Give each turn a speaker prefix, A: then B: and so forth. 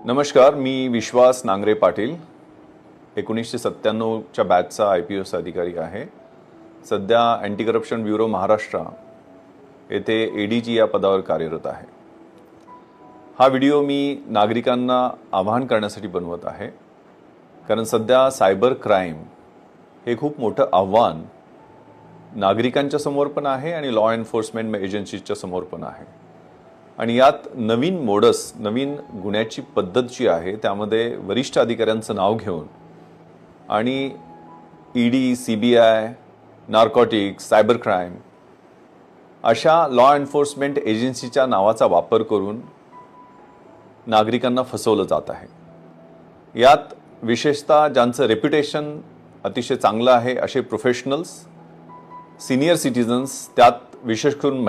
A: नमस्कार, मी विश्वास नांगरे पाटील 1997च्या बॅचचा IPS अधिकारी आहे. सध्या अँटी करप्शन ब्युरो महाराष्ट्र येथे ADG या पदावर कार्यरत आहे. हा व्हिडिओ मी नागरिकांना आवाहन करण्यासाठी बनवत आहे, कारण सध्या सायबर क्राईम हे खूप मोठं आव्हान नागरिकांच्या समोर पण आहे आणि लॉ एन्फोर्समेंट एजन्सीच्या समोर पण आहे. आणि यात नवीन मोडस, नवीन गुन्ह्याची पद्धत जी आहे त्यामध्ये वरिष्ठ अधिकाऱ्यांचं नाव घेऊन आणि ED, CBI, narcotics, cyber crime अशा लॉ एन्फोर्समेंट एजन्सीच्या नावाचा वापर करून नागरिकांना फसवलं जात आहे. यात विशेषतः ज्यांचं रेप्युटेशन अतिशय चांगलं आहे असे प्रोफेशनल्स, सिनियर सिटीजन्स, त्यात विशेष करून